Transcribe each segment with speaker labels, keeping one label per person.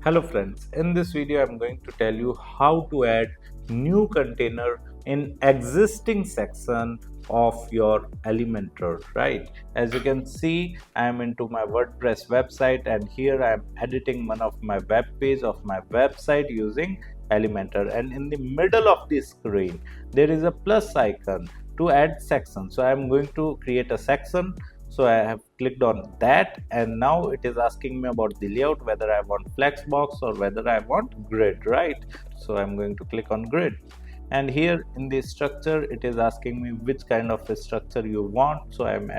Speaker 1: Hello friends, in this video I'm going to tell you how to add new container in existing section of your Elementor, right? As you can see, I am into my WordPress website and here I am editing one of my web page of my website using Elementor, and in the middle of the screen there is a plus icon to add section. So I am going to create a section. So I have clicked on that, and now it is asking me about the layout, whether I want flexbox or whether I want grid, right? So I'm going to click on grid, and here in the structure it is asking me which kind of a structure you want. So I'm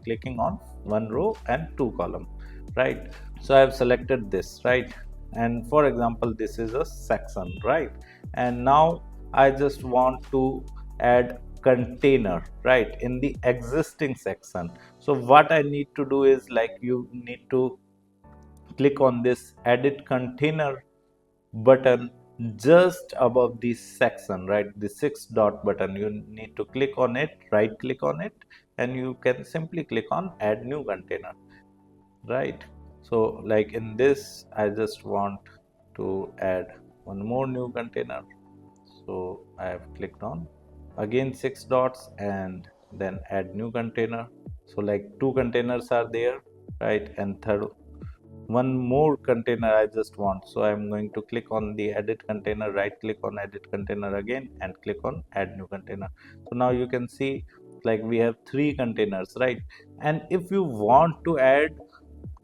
Speaker 1: clicking on one row and two column, right? So I have selected this, right? And for example, this is a section, right? And now I just want to add container, right, in the existing section. So what I need to do is, like, you need to click on this edit container button just above this section, right? The six dot button, you need to click on it, right click on it, and you can simply click on add new container, right? So like in this, I just want to add one more new container. So I have clicked on again six dots and then add new container. So like two containers are there, right? And third one more container I just want. So I'm going to click on the edit container, right click on edit container again and click on add new container. So now you can see, like, we have three containers, right? And if you want to add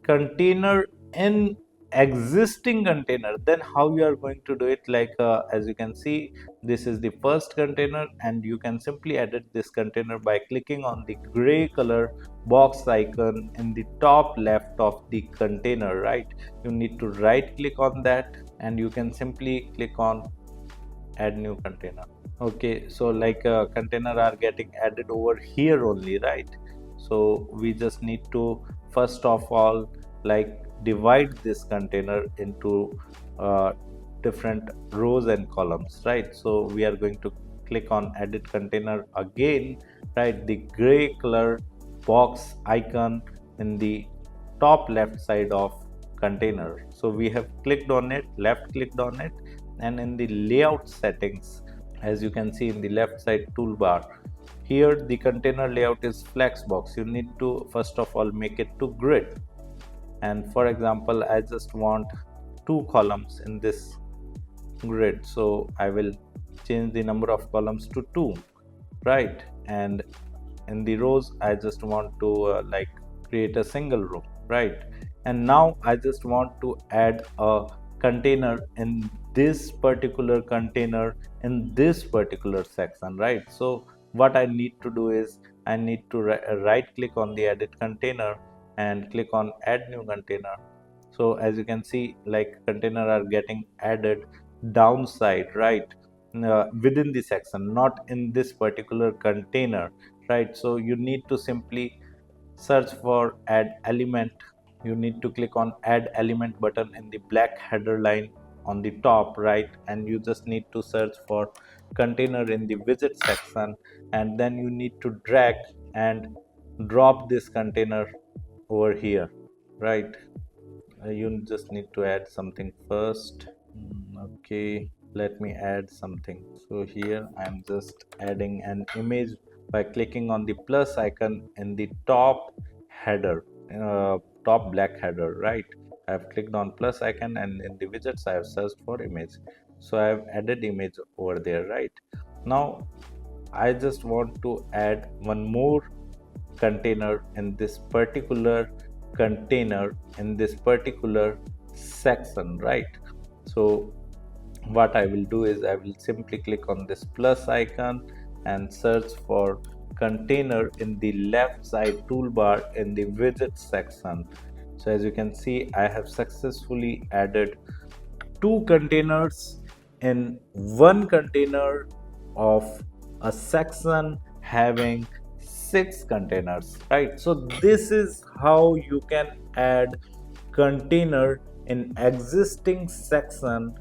Speaker 1: container in existing container, then how you are going to do it? Like, as you can see, this is the first container, and you can simply edit this container by clicking on the gray color box icon in the top left of the container, right? You need to right click on that and you can simply click on add new container. Okay, so like container are getting added over here only, right? So we just need to first of all, like, divide this container into different rows and columns, right? So we are going to click on edit container again, right? The gray color box icon in the top left side of container. So we have clicked on it, left clicked on it, and in the layout settings, as you can see in the left side toolbar, here the container layout is flexbox. You need to first of all make it to grid, and for example, I just want two columns in this grid, so I will change the number of columns to two, right? And in the rows, I just want to like, create a single row, right? And now I just want to add a container in this particular container in this particular section, right? So what I need to do is, I need to right click on the edit container and click on add new container. So as you can see, like, container are getting added downside, right? Within the section, not in this particular container, right? So you need to simply search for add element. You need to click on add element button in the black header line on the top right, and you just need to search for container in the widget section, and then you need to drag and drop this container over here, right? You just need to add something first. Okay, let me add something. So here I'm just adding an image by clicking on the plus icon in the top header, top black header, right? I've clicked on plus icon, and in the widgets I have searched for image, so I've added image over there, right? Now I just want to add one more container in this particular container in this particular section, right? So what I will do is, I will simply click on this plus icon and search for container in the left side toolbar in the widget section. So as you can see, I have successfully added two containers in one container of a section having six containers, right? So this is how you can add container in existing section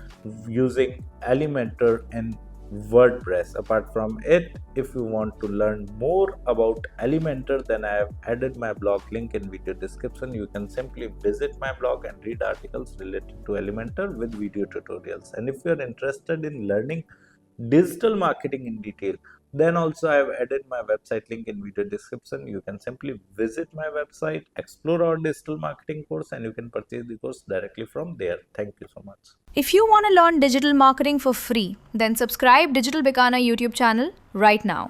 Speaker 1: using Elementor in WordPress. Apart from it, if you want to learn more about Elementor, then I have added my blog link in video description. You can simply visit my blog and read articles related to Elementor with video tutorials. And if you are interested in learning digital marketing in detail, then also I have added my website link in video description. You can simply visit my website, explore our digital marketing course, and you can purchase the course directly from there. Thank you so much.
Speaker 2: If you want to learn digital marketing for free, then subscribe Digital Bikana YouTube channel right now.